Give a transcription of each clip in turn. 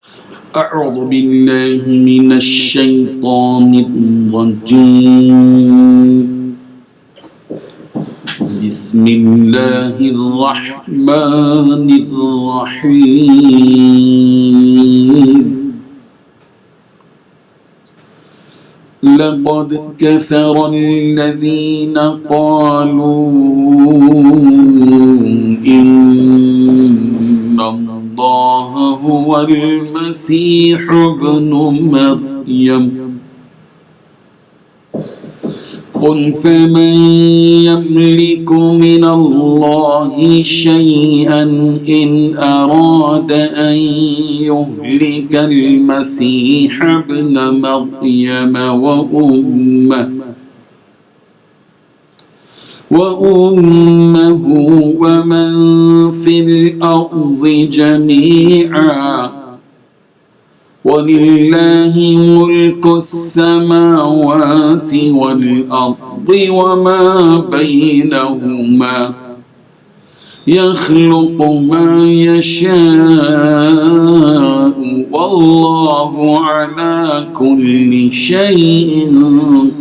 أعوذ بالله من الشيطان الرجيم بسم الله الرحمن الرحيم لقد كفر الذين قالوا إن الله هو المسيح ابن مريم قل فمن يملك من الله شيئا إن أراد أن يهلك المسيح ابن مريم وأمه ومن في الأرض جميعا ولله ملك السماوات والأرض وما بينهما يخلق ما يشاء والله على كل شيء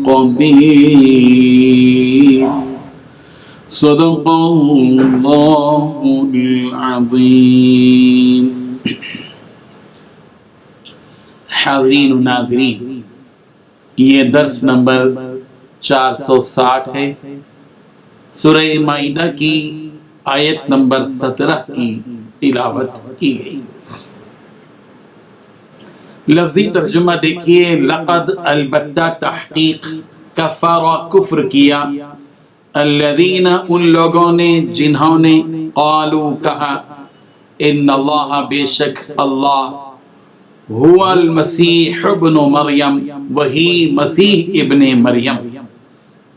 قدير صدق الله العظيم. حاضرین و ناظرین، یہ درس نمبر 460 ہے. سورہ مائدہ کی آیت نمبر 17 کی تلاوت کی گئی. لفظی ترجمہ دیکھیے. لقد البتہ تحقیق، کفر کفر کیا، الذین ان لوگوں نے جنہوں نے قالوا کہا، ان اللہ بے شک اللہ، هو المسیح ابن مریم وہی مسیح ابن مریم.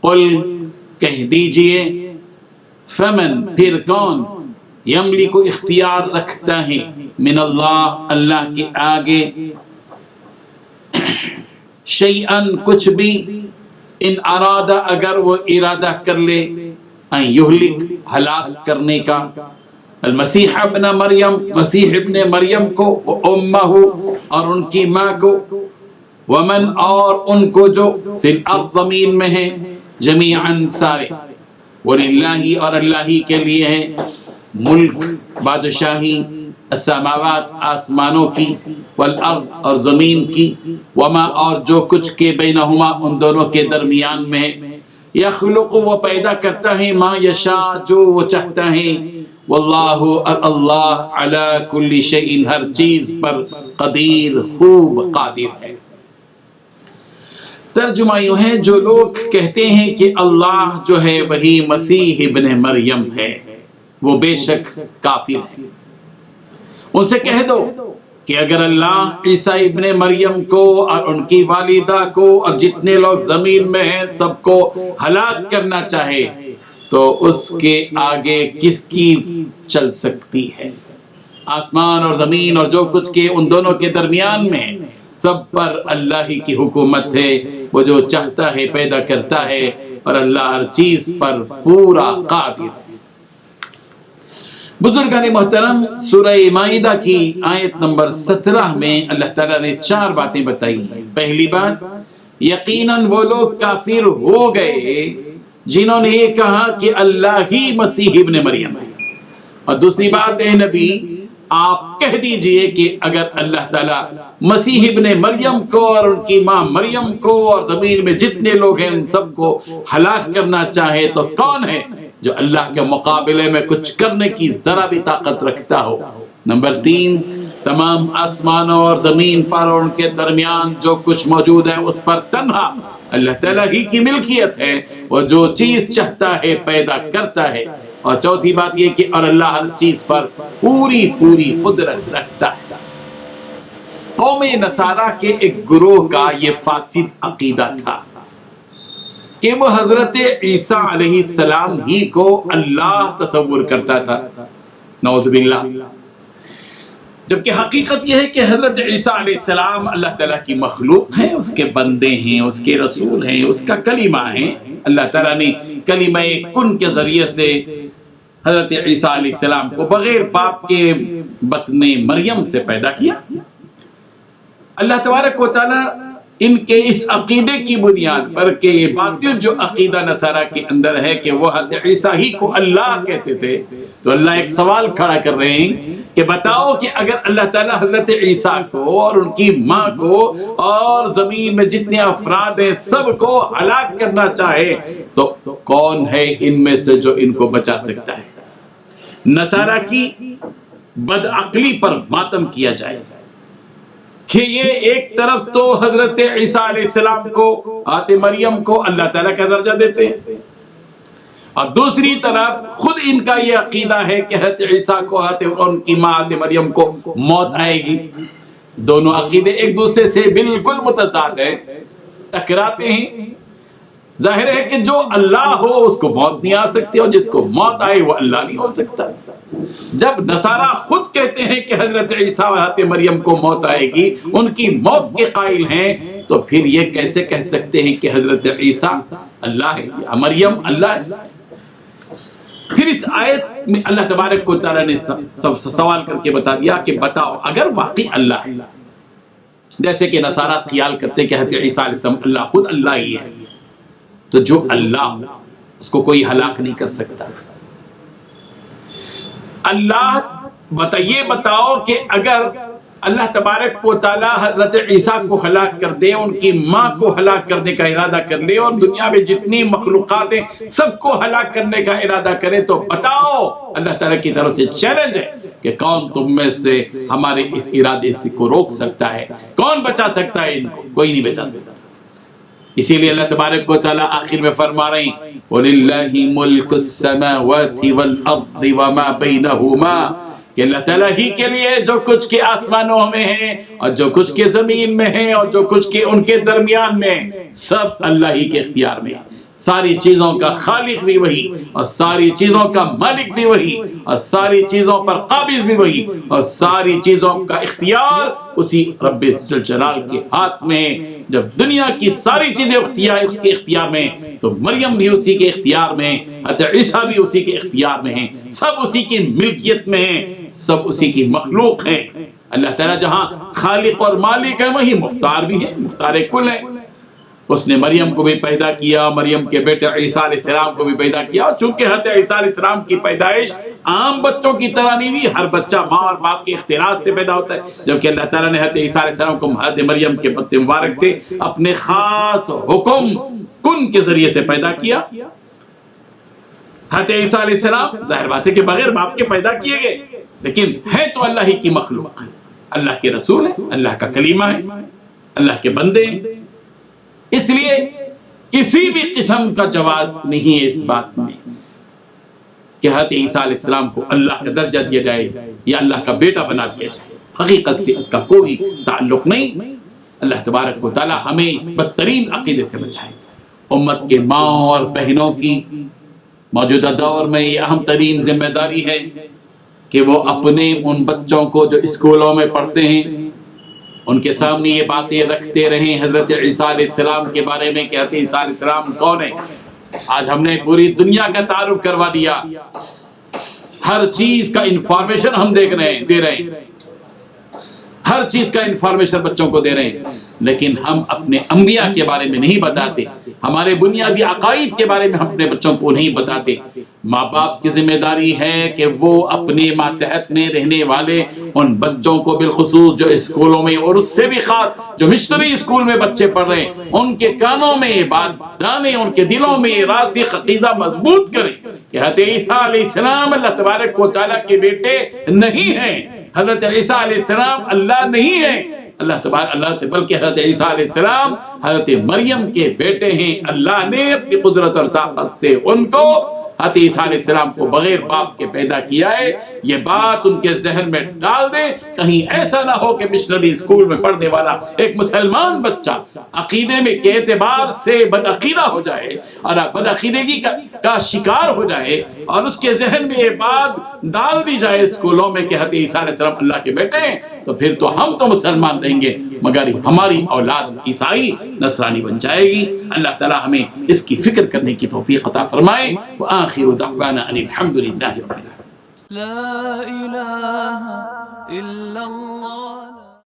قل کہہ دیجئے، فمن پھر کون، یملک اختیار رکھتا ہے، من اللہ اللہ کے آگے، شیئن کچھ بھی، ان ارادہ اگر وہ ارادہ کر لے، ان یہلک ہلاک کرنے کا، المسیح ابن مریم مسیح ابن مریم کو، امہ اور ان کی ماں کو، ومن اور ان کو جو فی الارض زمین میں ہیں، جمیعاً سارے، وللہ اور اللہ ہی کے لیے ہے، ملک بادشاہی، السماوات آسمانوں کی، والارض اور زمین کی، وما اور جو کچھ کے بینہما ان دونوں کے درمیان میں، یخلق وہ پیدا کرتا ہے، ما یشاء جو وہ چاہتا ہے، واللہ اللہ علی کل شیء ہر چیز پر قدیر خوب قادر ہے. ترجمہ یوں ہے، جو لوگ کہتے ہیں کہ اللہ جو ہے وہی مسیح ابن مریم ہے، وہ بے شک کافر ہیں. ان سے کہہ دو کہ اگر اللہ عیسیٰ ابن مریم کو اور ان کی والدہ کو اور جتنے لوگ زمین میں ہیں سب کو ہلاک کرنا چاہے تو اس کے آگے کس کی چل سکتی ہے؟ آسمان اور زمین اور جو کچھ کے ان دونوں کے درمیان میں سب پر اللہ ہی کی حکومت ہے. وہ جو چاہتا ہے پیدا کرتا ہے اور اللہ ہر چیز پر پورا قادر ہے. بزرگان محترم، سورہ مائدہ کی آیت نمبر 17 میں اللہ تعالیٰ نے 4 باتیں بتائی ہیں. پہلی بات، یقیناً وہ لوگ کافر ہو گئے جنہوں نے یہ کہا کہ اللہ ہی مسیح ابن مریم ہے. اور دوسری بات، اے نبی آپ کہہ دیجئے کہ اگر اللہ تعالیٰ مسیح ابن مریم کو اور ان کی ماں مریم کو اور زمین میں جتنے لوگ ہیں ان سب کو ہلاک کرنا چاہے تو کون ہے جو اللہ کے مقابلے میں کچھ کرنے کی ذرا بھی طاقت رکھتا ہو؟ نمبر 3، تمام آسمانوں اور زمین پر اور ان کے درمیان جو کچھ موجود ہے اس پر تنہا اللہ تعالیٰ ہی کی ملکیت ہے. وہ جو چیز چاہتا ہے پیدا کرتا ہے. اور چوتھی بات یہ کہ اور اللہ ہر چیز پر پوری قدرت رکھتا ہے. قوم نصارہ کے ایک گروہ کا یہ فاسد عقیدہ تھا کہ وہ حضرت عیسیٰ علیہ السلام ہی کو اللہ تصور کرتا تھا، نعوذ باللہ. جبکہ حقیقت یہ ہے کہ حضرت عیسیٰ علیہ السلام اللہ تعالیٰ کی مخلوق ہیں، اس کے بندے ہیں، اس کے رسول ہیں، اس کا کلمہ ہیں. اللہ تعالیٰ نے کلمہ کن کے ذریعے سے حضرت عیسیٰ علیہ السلام کو بغیر باپ کے بطن مریم سے پیدا کیا. اللہ تبارک و تعالی ان کے اس عقیدے کی بنیاد پر کہ یہ باطل جو عقیدہ نصارہ کے اندر ہے کہ وہ حضرت عیسیٰ ہی کو اللہ کہتے تھے، تو اللہ ایک سوال کھڑا کر رہے ہیں کہ بتاؤ کہ اگر اللہ تعالیٰ حضرت عیسیٰ کو اور ان کی ماں کو اور زمین میں جتنے افراد ہیں سب کو ہلاک کرنا چاہے تو کون ہے ان میں سے جو ان کو بچا سکتا ہے؟ نصارہ کی بدعقلی پر ماتم کیا جائے کہ یہ ایک طرف تو حضرت عیسیٰ علیہ السلام کو، حضرت مریم کو اللہ تعالیٰ کا درجہ دیتے ہیں، اور دوسری طرف خود ان کا یہ عقیدہ ہے کہ حضرت عیسیٰ کو، ان کی ماں حضرت مریم کو موت آئے گی۔ دونوں عقیدے ایک دوسرے سے بالکل متضاد ہیں، ٹکراتے ہیں۔ ظاہر ہے کہ جو اللہ ہو اس کو موت نہیں آ سکتی، اور جس کو موت آئے وہ اللہ نہیں ہو سکتا۔ جب نصارہ خود کہتے ہیں کہ حضرت عیسیٰ و حضرت مریم کو موت آئے گی، ان کی موت کے قائل ہیں، تو پھر یہ کیسے کہہ سکتے ہیں کہ حضرت عیسیٰ اللہ ہے، مریم اللہ ہے؟ پھر اس آیت میں اللہ تبارک و تعالیٰ نے سوال کر کے بتا دیا کہ بتاؤ اگر واقعی اللہ ہے، جیسے کہ نصارہ خیال کرتے ہیں کہ حضرت عیسیٰ علیہ السلام اللہ خود اللہ ہی ہے، تو جو اللہ اس کو کوئی ہلاک نہیں کر سکتا۔ اللہ یہ بتاؤ کہ اگر اللہ تبارک و تعالی حضرت عیسیٰ کو ہلاک کر دے، ان کی ماں کو ہلاک کرنے کا ارادہ کر لے، اور دنیا میں جتنی مخلوقات ہیں سب کو ہلاک کرنے کا ارادہ کرے، تو بتاؤ اللہ تعالیٰ کی طرف سے چیلنج ہے کہ کون تم میں سے ہمارے اس ارادے سے کو روک سکتا ہے؟ کون بچا سکتا ہے ان کو؟ کوئی نہیں بچا سکتا۔ اسی لیے اللہ تبارک و تعالیٰ آخر میں فرما رہے ہیں وَلِلَّهِ مُلْكُ السَّمَاوَاتِ وَالْأَرْضِ وَمَا بَيْنَهُمَا، کہ اللہ تعالیٰ ہی کے لیے جو کچھ کے آسمانوں میں ہے اور جو کچھ کے زمین میں ہے اور جو کچھ کے ان کے درمیان میں، سب اللہ ہی کے اختیار میں ہے۔ ساری چیزوں کا خالق بھی وہی، اور ساری چیزوں کا مالک بھی وہی، اور ساری چیزوں پر قابض بھی وہی، اور ساری چیزوں کا اختیار اسی رب ذوالجلال کے ہاتھ میں۔ جب دنیا کی ساری چیزیں اس کے اختیار میں، تو مریم بھی اسی کے اختیار میں، حضرت عیسیٰ بھی اسی کے اختیار میں ہیں، سب اسی کی ملکیت میں ہیں، سب اسی کی مخلوق ہیں۔ اللہ تعالیٰ جہاں خالق اور مالک ہے وہیں مختار بھی ہے، مختار کل ہے۔ اس نے مریم کو بھی پیدا کیا، مریم کے بیٹے عیسیٰ علیہ السلام کو بھی پیدا کیا، اور چونکہ حضرت عیسیٰ علیہ السلام کی پیدائش عام بچوں کی طرح نہیں ہوئی، ہر بچہ ماں اور باپ کے اختیارات سے پیدا ہوتا ہے، جبکہ اللہ تعالیٰ نے حضرت عیسیٰ علیہ السلام کو حضرت مریم کے بطن مبارک سے اپنے خاص حکم کن کے ذریعے سے پیدا کیا۔ حضرت عیسیٰ علیہ السلام ظاہر بات ہے کہ بغیر باپ کے پیدا کیے گئے، لیکن ہے تو اللہ ہی کی مخلوق ہے، اللہ کے رسول ہے، اللہ کا کلیمہ ہے، اللہ کے بندے ہیں۔ اس لیے کسی بھی قسم کا جواز نہیں ہے اس بات میں کہ حضرت عیسیٰ علیہ السلام کو اللہ کا درجہ دیا جائے یا اللہ کا بیٹا بنا دیا جائے، حقیقت سے اس کا کوئی تعلق نہیں۔ اللہ تبارک و تعالی ہمیں اس بدترین عقیدے سے بچائے۔ امت کے ماں اور بہنوں کی موجودہ دور میں یہ اہم ترین ذمہ داری ہے کہ وہ اپنے ان بچوں کو جو اسکولوں میں پڑھتے ہیں ان کے سامنے یہ باتیں رکھتے رہیں حضرت عیسیٰ علیہ السلام کے بارے میں کہ حضرت عیسیٰ علیہ السلام کون ہے۔ آج ہم نے پوری دنیا کا تعارف کروا دیا، ہر چیز کا انفارمیشن ہم دے رہے ہیں، ہر چیز کا انفارمیشن بچوں کو دے رہے ہیں، لیکن ہم اپنے انبیاء کے بارے میں نہیں بتاتے، ہمارے بنیادی عقائد کے بارے میں ہم اپنے بچوں کو نہیں بتاتے۔ ماں باپ کی ذمہ داری ہے کہ وہ اپنے ماتحت میں رہنے والے ان بچوں کو بالخصوص جو اسکولوں میں اور اس سے بھی خاص جو مشنری اسکول میں بچے پڑھ رہے ہیں ان کے کانوں میں بات ڈالیں، ان کے دلوں میں راسخ عقیدہ مضبوط کریں کہ حضرت عیسیٰ علیہ السلام اللہ تبارک و تعالیٰ کے بیٹے نہیں ہیں، حضرت عیسیٰ علیہ السلام اللہ نہیں ہے، بلکہ حضرت عیسیٰ علیہ السلام حضرت مریم کے بیٹے ہیں۔ اللہ نے اپنی قدرت اور طاقت سے ان کو حضرت عیسیٰ علیہ السلام کو بغیر باپ کے پیدا کیا ہے۔ یہ بات ان کے ذہن میں ڈال دیں، کہیں ایسا نہ ہو کہ مشنری اسکول میں پڑھنے والا ایک مسلمان بچہ عقیدے میں کے اعتبار سے بدعقیدہ ہو جائے اور بدعقیدگی کا شکار ہو جائے، اور اس کے ذہن میں یہ بات ڈال دی جائے اسکولوں میں کہ حضرت عیسیٰ علیہ السلام اللہ کے بیٹے ہیں، تو پھر تو ہم تو مسلمان رہیں گے مگر ہماری اولاد عیسائی نصرانی بن جائے گی۔ اللہ تعالی ہمیں اس کی فکر کرنے کی توفیق عطا فرمائے۔ وآخر دعوانا ان الحمد للہ رب العالمین۔ لا الہ الا اللہ۔